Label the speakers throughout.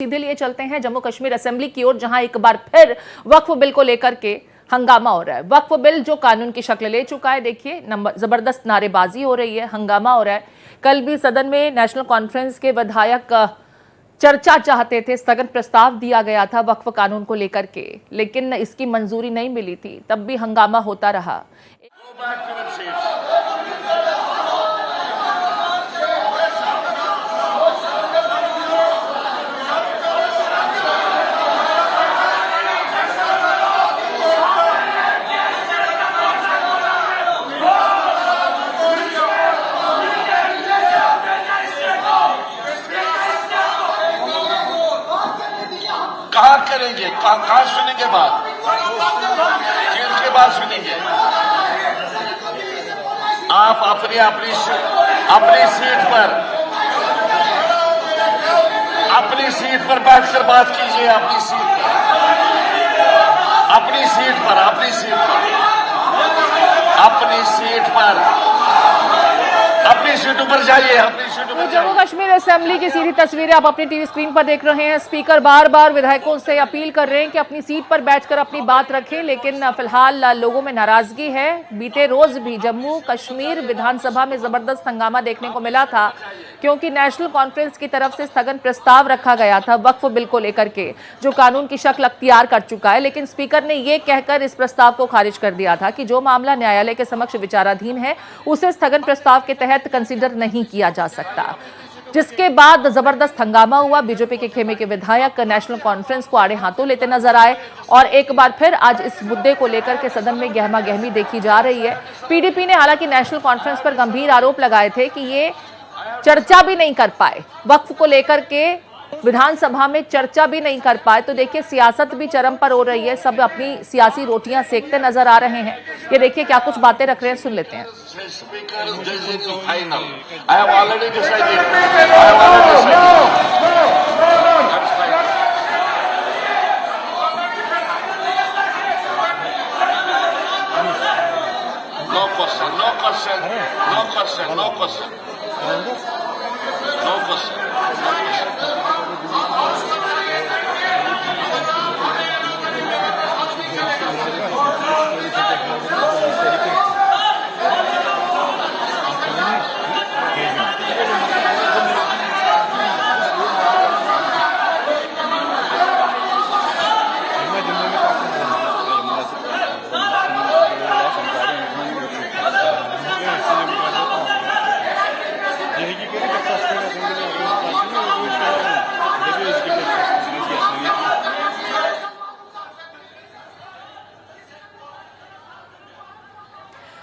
Speaker 1: सीधे लिए चलते हैं जम्मू कश्मीर असेंबली की ओर, जहां एक बार फिर वक्फ बिल को लेकर के हंगामा हो रहा है। वक्फ बिल जो कानून की शक्ल ले चुका है, देखिए जबरदस्त नारेबाजी हो रही है, हंगामा हो रहा है। कल भी सदन में नेशनल कॉन्फ्रेंस के विधायक चर्चा चाहते थे, स्थगन प्रस्ताव दिया गया था वक्फ कानून को लेकर के, लेकिन इसकी मंजूरी नहीं मिली थी, तब भी हंगामा होता रहा।
Speaker 2: कहाँ करेंगे, कहाँ सुनेंगे बात, जेल के बाद सुनेंगे। आप अपनी सीट पर बैठकर बात कीजिए। अपनी सीट पर जाइए।
Speaker 1: तो जम्मू कश्मीर असेंबली की सीधी तस्वीरें आप अपनी टीवी स्क्रीन पर देख रहे हैं। स्पीकर बार बार विधायकों से अपील कर रहे हैं कि अपनी सीट पर बैठकर अपनी बात रखें, लेकिन फिलहाल लोगों में नाराजगी है। बीते रोज भी जम्मू कश्मीर विधानसभा में जबरदस्त हंगामा देखने को मिला था, क्योंकि नेशनल कॉन्फ्रेंस की तरफ से स्थगन प्रस्ताव रखा गया था वक्फ बिल को लेकर के, जो कानून की शक्ल अख्तियार कर चुका है। लेकिन स्पीकर ने यह कहकर इस प्रस्ताव को खारिज कर दिया था कि जो मामला न्यायालय के समक्ष विचाराधीन है, उसे स्थगन प्रस्ताव के तहत कंसीडर नहीं किया जा सकता, जिसके बाद जबरदस्त हंगामा हुआ। बीजेपी के खेमे के विधायक नेशनल कॉन्फ्रेंस को आड़े हाथों लेते नजर आए और एक बार फिर आज इस मुद्दे को लेकर के सदन में गहमा गहमी देखी जा रही है। पीडीपी ने हालांकि नेशनल कॉन्फ्रेंस पर गंभीर आरोप लगाए थे कि ये चर्चा भी नहीं कर पाए, वक्फ को लेकर के विधानसभा में चर्चा भी नहीं कर पाए। तो देखिए, सियासत भी चरम पर हो रही है, सब अपनी सियासी रोटियां सेकते नजर आ रहे हैं। ये देखिए क्या कुछ बातें रख रहे हैं, सुन लेते हैं।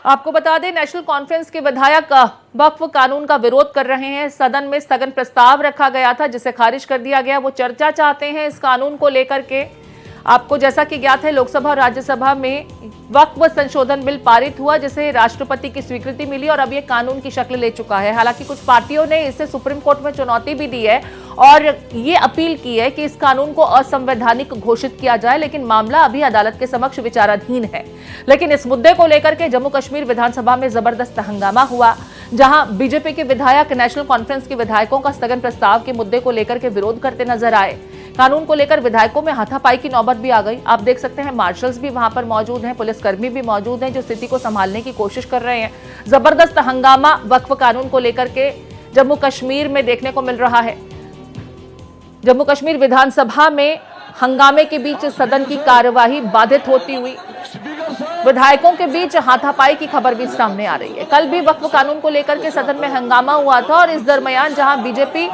Speaker 1: आपको बता दें, नेशनल कॉन्फ्रेंस के विधायक वक्फ कानून का विरोध कर रहे हैं। सदन में स्थगन प्रस्ताव रखा गया था, जिसे खारिज कर दिया गया। वो चर्चा चाहते हैं इस कानून को लेकर के। आपको जैसा कि ज्ञात है, लोकसभा और राज्यसभा में वक्फ संशोधन बिल पारित हुआ, जिसे राष्ट्रपति की स्वीकृति मिली और अब ये कानून की शक्ल ले चुका है। हालांकि कुछ पार्टियों ने इसे सुप्रीम कोर्ट में चुनौती भी दी है और ये अपील की है कि इस कानून को असंवैधानिक घोषित किया जाए, लेकिन मामला अभी अदालत के समक्ष विचाराधीन है। लेकिन इस मुद्दे को लेकर के जम्मू कश्मीर विधानसभा में जबरदस्त हंगामा हुआ, जहां बीजेपी के विधायक नेशनल कॉन्फ्रेंस के विधायकों का स्थगन प्रस्ताव के मुद्दे को लेकर के विरोध करते नजर आए। कानून को लेकर विधायकों में हाथापाई की नौबत भी आ गई। आप देख सकते हैं, मार्शल्स भी वहां पर मौजूद हैं, पुलिसकर्मी भी मौजूद हैं, जो स्थिति को संभालने की कोशिश कर रहे हैं। जबरदस्त हंगामा वक्फ कानून को लेकर के जम्मू कश्मीर में देखने को मिल रहा है। जम्मू कश्मीर विधानसभा में हंगामे के बीच सदन की कार्यवाही बाधित होती हुई विधायकों के बीच हाथापाई की खबर भी सामने आ रही है। कल भी वक्फ कानून को लेकर के सदन में हंगामा हुआ था और इस दरमियान जहां बीजेपी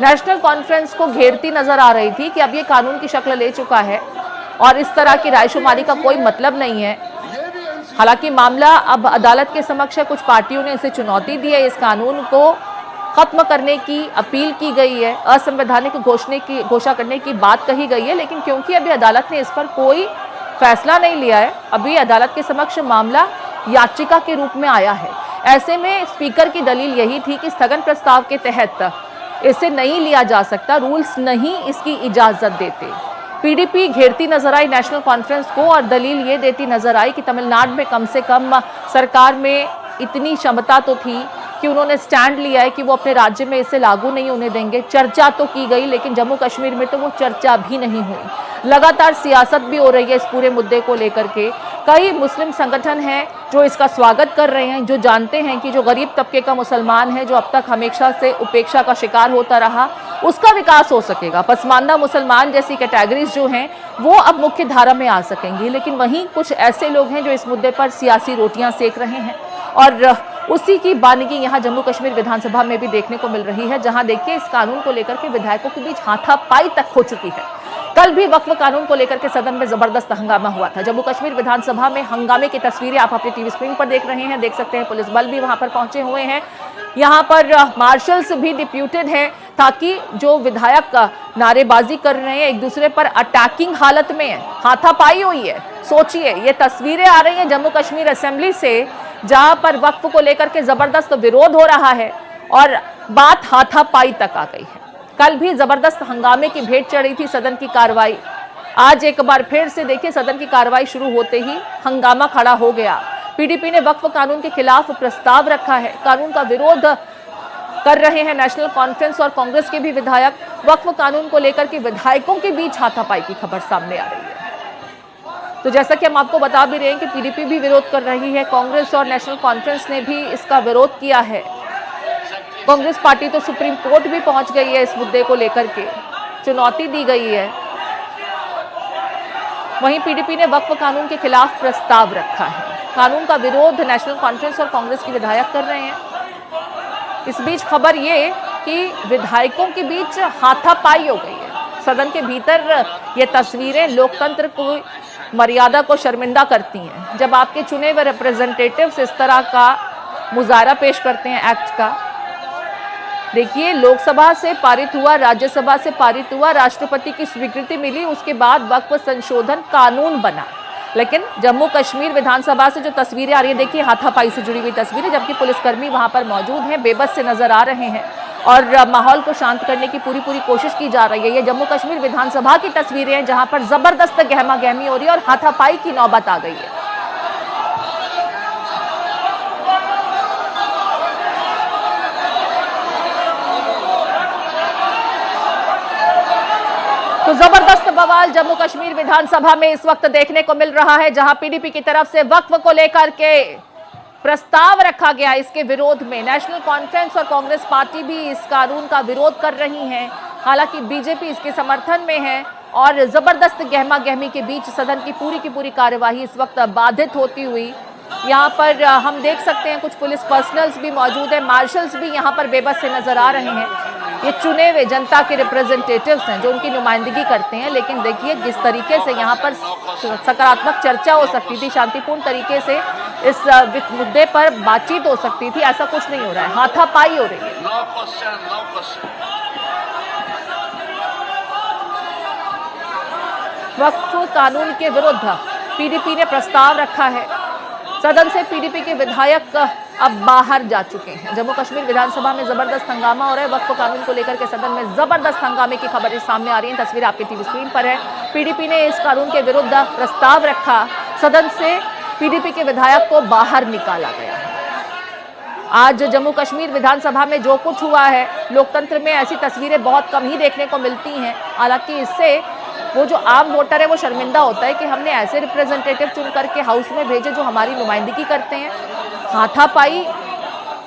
Speaker 1: नेशनल कॉन्फ्रेंस को घेरती नजर आ रही थी कि अब ये कानून की शक्ल ले चुका है और इस तरह की रायशुमारी का कोई मतलब नहीं है। हालांकि मामला अब अदालत के समक्ष है। कुछ पार्टियों ने इसे चुनौती दी है, इस कानून को खत्म करने की अपील की गई है, असंवैधानिक घोषणा करने की बात कही गई है। लेकिन क्योंकि अभी अदालत ने इस पर कोई फैसला नहीं लिया है, अभी अदालत के समक्ष मामला याचिका के रूप में आया है। ऐसे में स्पीकर की दलील यही थी कि स्थगन प्रस्ताव के तहत इसे नहीं लिया जा सकता, रूल्स नहीं इसकी इजाजत देते। पीडीपी घेरती नजर आई नेशनल कॉन्फ्रेंस को और दलील ये देती नजर आई कि तमिलनाडु में कम से कम सरकार में इतनी क्षमता तो थी कि उन्होंने स्टैंड लिया है कि वो अपने राज्य में इसे लागू नहीं होने देंगे। चर्चा तो की गई, लेकिन जम्मू कश्मीर में तो वो चर्चा भी नहीं हुई। लगातार सियासत भी हो रही है इस पूरे मुद्दे को लेकर के। कई मुस्लिम संगठन हैं जो इसका स्वागत कर रहे हैं, जो जानते हैं कि जो गरीब तबके का मुसलमान है, जो अब तक हमेशा से उपेक्षा का शिकार होता रहा, उसका विकास हो सकेगा। पसमानदा मुसलमान जैसी कैटेगरीज जो हैं वो अब मुख्य धारा में आ सकेंगी। लेकिन वहीं कुछ ऐसे लोग हैं जो इस मुद्दे पर सियासी रोटियां सेक रहे हैं, और उसी की बानगी यहाँ जम्मू कश्मीर विधानसभा में भी देखने को मिल रही है, जहां देखिए इस कानून को लेकर के विधायकों के बीच हाथापाई तक हो चुकी है। कल भी वक्फ कानून को लेकर के सदन में जबरदस्त हंगामा हुआ था। जम्मू कश्मीर विधानसभा में हंगामे की तस्वीरें आप अपनी टीवी स्क्रीन पर देख रहे हैं, देख सकते हैं। पुलिस बल भी वहां पर पहुंचे हुए हैं, यहाँ पर मार्शल्स भी डिप्यूटेड हैं, ताकि जो विधायक नारेबाजी कर रहे हैं, एक दूसरे पर अटैकिंग हालत में है, हाथापाई हुई है। सोचिए, ये तस्वीरें आ रही हैं जम्मू कश्मीर असेंबली से, जहां पर वक्फ को लेकर के जबरदस्त विरोध हो रहा है और बात हाथापाई तक आ गई है। कल भी जबरदस्त हंगामे की भेंट चढ़ी थी सदन की कार्रवाई। आज एक बार फिर से देखिए सदन की कार्रवाई शुरू होते ही हंगामा खड़ा हो गया। पीडीपी ने वक्फ कानून के खिलाफ प्रस्ताव रखा है। कानून का विरोध कर रहे हैं नेशनल कॉन्फ्रेंस और कांग्रेस के भी विधायक। वक्फ कानून को लेकर के विधायकों के बीच हाथापाई की खबर सामने आ रही है। तो जैसा कि हम आपको बता भी रहे हैं कि पीडीपी भी विरोध कर रही है, कांग्रेस और नेशनल कॉन्फ्रेंस ने भी इसका विरोध किया है। कांग्रेस पार्टी तो सुप्रीम कोर्ट भी पहुंच गई है इस मुद्दे को लेकर के, चुनौती दी गई है। वहीं पीडीपी ने वक्फ कानून के खिलाफ प्रस्ताव रखा है। कानून का विरोध नेशनल कॉन्फ्रेंस और कांग्रेस के विधायक कर रहे हैं। इस बीच खबर ये कि विधायकों के बीच हाथापाई हो गई है सदन के भीतर। ये तस्वीरें लोकतंत्र को, मर्यादा को शर्मिंदा करती हैं, जब आपके चुने हुए रिप्रेजेंटेटिव्स इस तरह का मुजाहरा पेश करते हैं एक्ट का। देखिए, लोकसभा से पारित हुआ, राज्यसभा से पारित हुआ, राष्ट्रपति की स्वीकृति मिली, उसके बाद वक्फ संशोधन कानून बना। लेकिन जम्मू कश्मीर विधानसभा से जो तस्वीरें आ रही है, देखिए हाथापाई से जुड़ी हुई तस्वीरें, जबकि पुलिसकर्मी वहां पर मौजूद हैं, बेबस से नजर आ रहे हैं और माहौल को शांत करने की पूरी कोशिश की जा रही है। ये जम्मू कश्मीर विधानसभा की तस्वीरें हैं, जहां पर जबरदस्त गहमा गहमी हो रही है और हाथापाई की नौबत आ गई है। तो जबरदस्त बवाल जम्मू कश्मीर विधानसभा में इस वक्त देखने को मिल रहा है, जहां पीडीपी की तरफ से वक्फ को लेकर के प्रस्ताव रखा गया। इसके विरोध में नेशनल कॉन्फ्रेंस और कांग्रेस पार्टी भी इस कानून का विरोध कर रही हैं। हालांकि बीजेपी इसके समर्थन में है और जबरदस्त गहमा गहमी के बीच सदन की पूरी कार्यवाही इस वक्त बाधित होती हुई यहाँ पर हम देख सकते हैं। कुछ पुलिस पर्सनल्स भी मौजूद है, मार्शल्स भी यहाँ पर बेबस से नजर आ रहे हैं। ये चुने हुए जनता के रिप्रेजेंटेटिव्स हैं जो उनकी नुमाइंदगी करते हैं। लेकिन देखिए किस तरीके से यहाँ पर सकारात्मक चर्चा हो सकती थी, शांतिपूर्ण तरीके से इस मुद्दे पर बातचीत हो सकती थी, ऐसा कुछ नहीं हो रहा है, हाथापाई हो रही है। वक्फ कानून के विरुद्ध पीडीपी ने प्रस्ताव रखा है। सदन से पीडीपी के विधायक अब बाहर जा चुके हैं। जम्मू कश्मीर विधानसभा में जबरदस्त हंगामा हो रहा है। वक्फ कानून को लेकर के सदन में जबरदस्त हंगामे की खबरें सामने आ रही हैं। तस्वीर आपके टीवी स्क्रीन पर है। पीडीपी ने इस कानून के विरुद्ध प्रस्ताव रखा। सदन से पीडीपी के विधायक को बाहर निकाला गया है। आज जम्मू कश्मीर विधानसभा में जो कुछ हुआ है, लोकतंत्र में ऐसी तस्वीरें बहुत कम ही देखने को मिलती हैं। हालांकि इससे वो जो आम वोटर है वो शर्मिंदा होता है कि हमने ऐसे रिप्रेजेंटेटिव चुन करके हाउस में भेजे जो हमारी नुमाइंदगी करते हैं। हाथापाई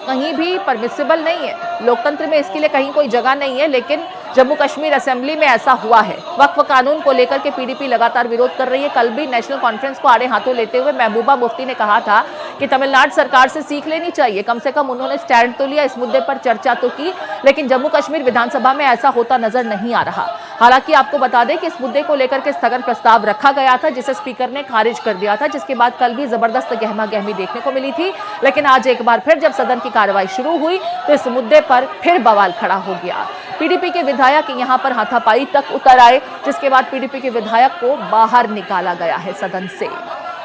Speaker 1: कहीं भी परमिसिबल नहीं है, लोकतंत्र में इसके लिए कहीं कोई जगह नहीं है। लेकिन जम्मू कश्मीर असेंबली में ऐसा हुआ है। वक्फ कानून को लेकर के पीडीपी लगातार विरोध कर रही है। कल भी नेशनल कॉन्फ्रेंस को आड़े हाथों लेते हुए महबूबा मुफ्ती ने कहा था कि तमिलनाडु सरकार से सीख लेनी चाहिए, कम से कम उन्होंने स्टैंड तो लिया, इस मुद्दे पर चर्चा तो की। लेकिन जम्मू कश्मीर विधानसभा में ऐसा होता नजर नहीं आ रहा। हालांकि आपको बता दें कि इस मुद्दे को लेकर के स्थगन प्रस्ताव रखा गया था, जिसे स्पीकर ने खारिज कर दिया था, जिसके बाद कल भी जबरदस्त गहमा गहमी देखने को मिली थी। लेकिन आज एक बार फिर जब सदन की कार्रवाई शुरू हुई तो इस मुद्दे पर फिर बवाल खड़ा हो गया। पीडीपी के विधायक यहां पर हाथापाई तक उतर आए, जिसके बाद पीडीपी के विधायक को बाहर निकाला गया है सदन से।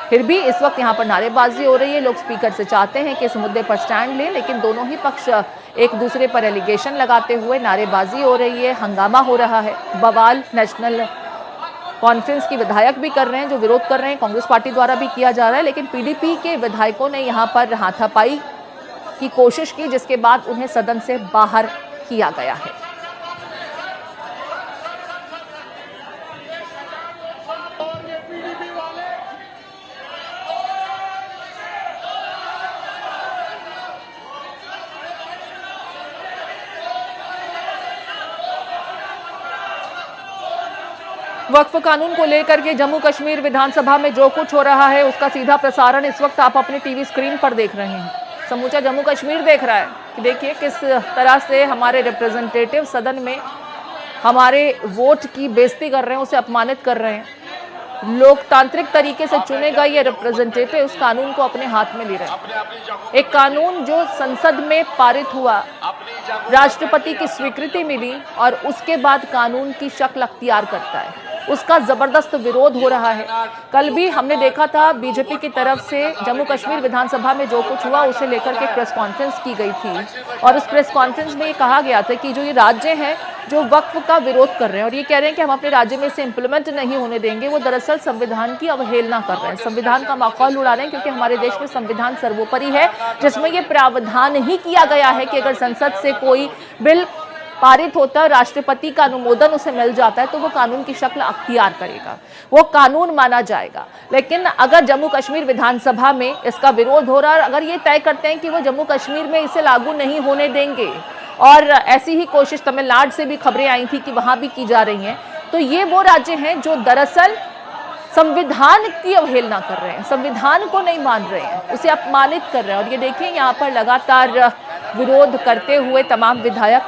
Speaker 1: फिर भी इस वक्त यहां पर नारेबाजी हो रही है। लोग स्पीकर से चाहते हैं कि इस मुद्दे पर स्टैंड लें, लेकिन दोनों ही पक्ष एक दूसरे पर एलिगेशन लगाते हुए नारेबाजी हो रही है, हंगामा हो रहा है। बवाल नेशनल कॉन्फ्रेंस के विधायक भी कर रहे हैं, जो विरोध कर रहे हैं, कांग्रेस पार्टी द्वारा भी किया जा रहा है। लेकिन पीडीपी के विधायकों ने यहाँ पर हाथापाई की कोशिश की, जिसके बाद उन्हें सदन से बाहर किया गया है। वक्फ कानून को लेकर के जम्मू कश्मीर विधानसभा में जो कुछ हो रहा है उसका सीधा प्रसारण इस वक्त आप अपने टीवी स्क्रीन पर देख रहे हैं। समूचा जम्मू कश्मीर देख रहा है कि देखिए किस तरह से हमारे रिप्रेजेंटेटिव सदन में हमारे वोट की बेइज्जती कर रहे हैं, उसे अपमानित कर रहे हैं। लोकतांत्रिक तरीके से चुने गए ये रिप्रेजेंटेटिव उस कानून को अपने हाथ में ले रहे हैं। एक कानून जो संसद में पारित हुआ, राष्ट्रपति की स्वीकृति मिली और उसके बाद कानून की शक्ल अख्तियार करता है, उसका जबरदस्त विरोध हो रहा है। कल भी हमने देखा था बीजेपी की तरफ से जम्मू कश्मीर विधानसभा में जो कुछ हुआ उसे लेकर के प्रेस कॉन्फ्रेंस की गई थी और उस प्रेस कॉन्फ्रेंस में ये कहा गया था कि जो ये राज्य हैं जो वक्फ का विरोध कर रहे हैं और ये कह रहे हैं कि हम अपने राज्य में इसे इम्प्लीमेंट नहीं होने देंगे, वो दरअसल संविधान की अवहेलना कर रहे हैं, संविधान का माखौल उड़ा रहे हैं, क्योंकि हमारे देश में संविधान सर्वोपरि है, जिसमें ये प्रावधान ही किया गया है कि अगर संसद से कोई बिल पारित होता है, राष्ट्रपति का अनुमोदन उसे मिल जाता है, तो वो कानून की शक्ल अख्तियार करेगा, वो कानून माना जाएगा। लेकिन अगर जम्मू कश्मीर विधानसभा में इसका विरोध हो रहा है, अगर ये तय करते हैं कि वो जम्मू कश्मीर में इसे लागू नहीं होने देंगे, और ऐसी ही कोशिश तमिलनाडु से भी खबरें आई थी कि वहां भी की जा रही हैं, तो ये वो राज्य हैं जो दरअसल संविधान की अवहेलना कर रहे हैं, संविधान को नहीं मान रहे हैं, उसे अपमानित कर रहे हैं। और ये देखिए यहाँ पर लगातार विरोध करते हुए तमाम विधायक,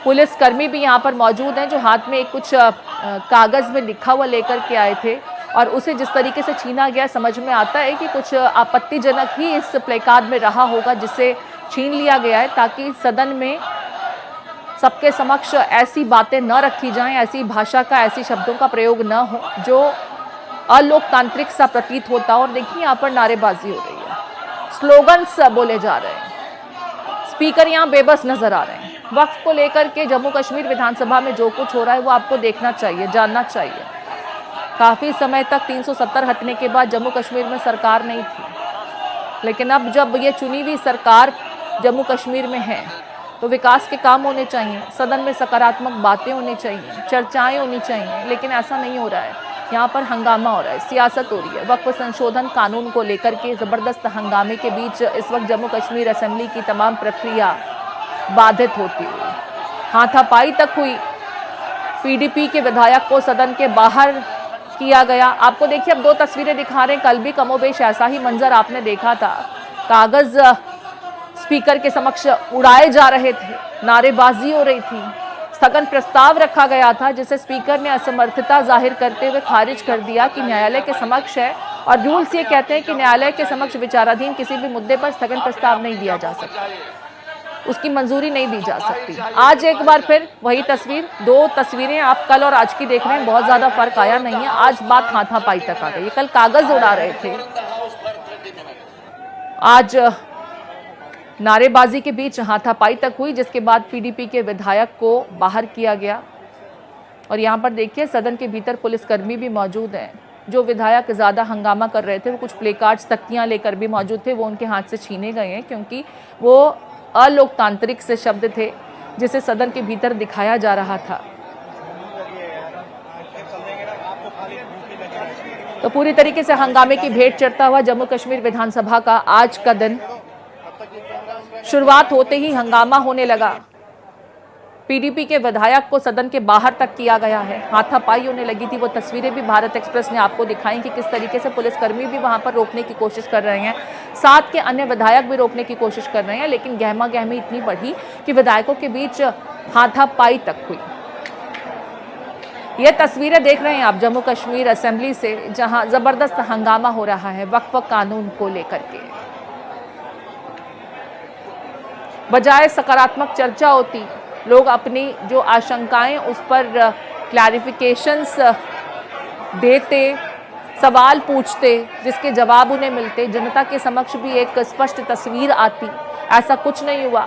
Speaker 1: पुलिसकर्मी भी यहाँ पर मौजूद हैं जो हाथ में कुछ कागज में लिखा हुआ लेकर के आए थे और उसे जिस तरीके से छीना गया, समझ में आता है कि कुछ आपत्तिजनक ही इस प्लेकार्ड में रहा होगा जिसे छीन लिया गया है, ताकि सदन में सबके समक्ष ऐसी बातें न रखी जाएं, ऐसी भाषा का, ऐसी शब्दों का प्रयोग न हो जो अलोकतांत्रिक सा प्रतीत होता। और देखिए यहाँ पर नारेबाजी हो रही है, स्लोगन्स बोले जा रहे हैं, स्पीकर यहाँ बेबस नजर आ रहे हैं। वक्फ को लेकर के जम्मू कश्मीर विधानसभा में जो कुछ हो रहा है वो आपको देखना चाहिए, जानना चाहिए। काफी समय तक 370 हटने के बाद जम्मू कश्मीर में सरकार नहीं थी, लेकिन अब जब ये चुनी हुई सरकार जम्मू कश्मीर में है तो विकास के काम होने चाहिए, सदन में सकारात्मक बातें होनी चाहिए, चर्चाएं होनी चाहिए, लेकिन ऐसा नहीं हो रहा है। यहाँ पर हंगामा हो रहा है, सियासत हो रही है। वक्फ संशोधन कानून को लेकर के जबरदस्त हंगामे के बीच इस वक्त जम्मू कश्मीर असेंबली की तमाम प्रक्रिया बाधित होती हुई, हाथापाई तक हुई। पीडीपी के विधायक को सदन के बाहर किया गया। आपको देखिए अब दो तस्वीरें दिखा रहे हैं, कल भी कमोबेश ऐसा ही मंजर आपने देखा था, कागज स्पीकर के समक्ष उड़ाए जा रहे थे, नारेबाजी हो रही थी, स्थगन प्रस्ताव रखा गया था जिसे स्पीकर ने असमर्थता जाहिर करते हुए खारिज कर दिया कि न्यायालय के समक्ष है और रूल्स ये कहते हैं कि न्यायालय के समक्ष विचाराधीन किसी भी मुद्दे पर स्थगन प्रस्ताव नहीं दिया जा सकता, उसकी मंजूरी नहीं दी जा सकती। आज एक बार फिर वही तस्वीर, दो तस्वीरें आप कल और आज की देख रहे हैं, बहुत ज्यादा फर्क आया नहीं है। आज बात हाथापाई तक आ गई, कल कागज उड़ा रहे थे, आज नारेबाजी के बीच हाथापाई तक हुई, जिसके बाद पीडीपी के विधायक को बाहर किया गया। और यहाँ पर देखिए सदन के भीतर पुलिसकर्मी भी मौजूद हैं। जो विधायक ज़्यादा हंगामा कर रहे थे वो कुछ प्लेकार्ड्स, तख्तियाँ लेकर भी मौजूद थे, वो उनके हाथ से छीने गए हैं क्योंकि वो अलोकतांत्रिक से शब्द थे जिसे सदन के भीतर दिखाया जा रहा था। तो पूरी तरीके से हंगामे की भेंट चढ़ता हुआ जम्मू कश्मीर विधानसभा का आज का दिन, शुरुआत होते ही हंगामा होने लगा। पीडीपी के विधायक को सदन के बाहर तक किया गया है, हाथापाई होने लगी थी। वो तस्वीरें भी भारत एक्सप्रेस ने आपको दिखाई कि किस तरीके से पुलिसकर्मी भी वहां पर रोकने की कोशिश कर रहे हैं, साथ के अन्य विधायक भी रोकने की कोशिश कर रहे हैं, लेकिन गहमा गहमी इतनी बढ़ी कि विधायकों के बीच हाथापाई तक हुई। ये तस्वीरें देख रहे हैं आप जम्मू कश्मीर असेंबली से, जहां जबरदस्त हंगामा हो रहा है वक्फ कानून को लेकर के। बजाय सकारात्मक चर्चा होती, लोग अपनी जो आशंकाएं उस पर क्लैरिफिकेशंस देते, सवाल पूछते, जिसके जवाब उन्हें मिलते, जनता के समक्ष भी एक स्पष्ट तस्वीर आती। ऐसा कुछ नहीं हुआ।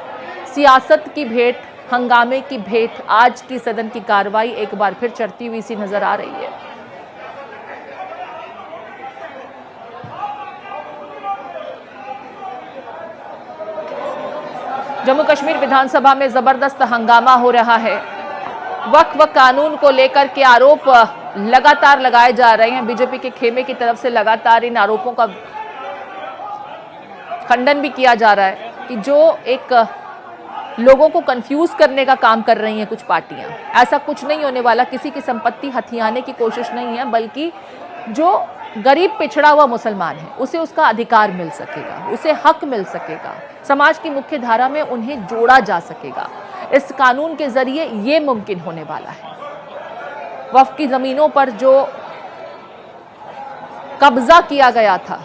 Speaker 1: सियासत की भेंट, हंगामे की भेंट, आज की सदन की कार्रवाई एक बार फिर चढ़ती हुई सी नजर आ रही है। जम्मू कश्मीर विधानसभा में जबरदस्त हंगामा हो रहा है। वक्फ कानून को लेकर के आरोप लगातार लगाए जा रहे हैं। बीजेपी के खेमे की तरफ से लगातार इन आरोपों का खंडन भी किया जा रहा है कि जो एक लोगों को कंफ्यूज करने का काम कर रही हैं कुछ पार्टियां। ऐसा कुछ नहीं होने वाला, किसी की संपत्ति हथियाने की कोशिश नहीं है, बल्कि जो गरीब पिछड़ा हुआ मुसलमान है उसे उसका अधिकार मिल सकेगा, उसे हक मिल सकेगा, समाज की मुख्य धारा में उन्हें जोड़ा जा सकेगा। इस कानून के जरिए ये मुमकिन होने वाला है। वक्फ की जमीनों पर जो कब्जा किया गया था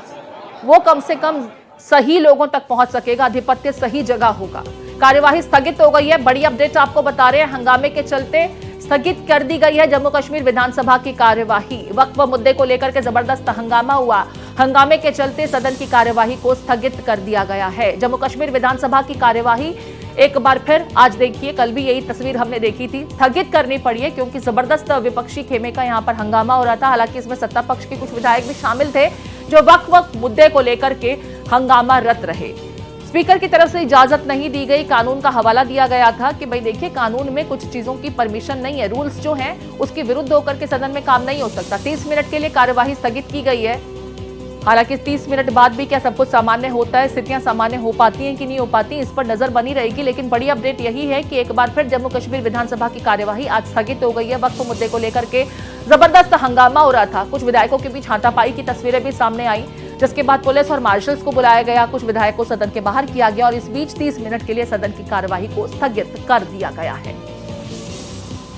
Speaker 1: वो कम से कम सही लोगों तक पहुंच सकेगा, आधिपत्य सही जगह होगा। कार्यवाही स्थगित हो गई है। बड़ी अपडेट आपको बता रहे हैं, हंगामे के चलते स्थगित कर दी गई है जम्मू कश्मीर विधानसभा की कार्यवाही। वक्फ मुद्दे को लेकर के जबरदस्त हंगामा हुआ। हंगामे के चलते सदन की कार्यवाही को स्थगित कर दिया गया है। जम्मू कश्मीर विधानसभा की कार्यवाही एक बार फिर आज देखिए, कल भी यही तस्वीर हमने देखी थी, स्थगित करनी पड़ी है क्योंकि जबरदस्त विपक्षी खेमे का यहां पर हंगामा हो रहा था। हालांकि इसमें सत्ता पक्ष के कुछ विधायक भी शामिल थे जो वक्फ मुद्दे को लेकर के हंगामारत रहे। स्पीकर की तरफ से इजाजत नहीं दी गई, कानून का हवाला दिया गया था कि भाई देखिए कानून में कुछ चीजों की परमिशन नहीं है, रूल्स जो हैं उसके विरुद्ध होकर के सदन में काम नहीं हो सकता। 30 मिनट के लिए कार्यवाही स्थगित की गई है। हालांकि 30 मिनट बाद भी क्या सब कुछ सामान्य होता है, स्थितियां सामान्य हो पाती हैं कि नहीं हो पाती, इस पर नजर बनी रहेगी। लेकिन बड़ी अपडेट यही है कि एक बार फिर जम्मू कश्मीर विधानसभा की कार्यवाही आज स्थगित हो गई है। वक्फ मुद्दे को लेकर के जबरदस्त हंगामा हो रहा था। कुछ विधायकों के बीच हाथापाई की तस्वीरें भी सामने आई, जिसके बाद पुलिस और मार्शल्स को बुलाया गया, कुछ विधायकों को सदन के बाहर किया गया और इस बीच 30 मिनट के लिए सदन की कार्यवाही को स्थगित कर दिया गया है।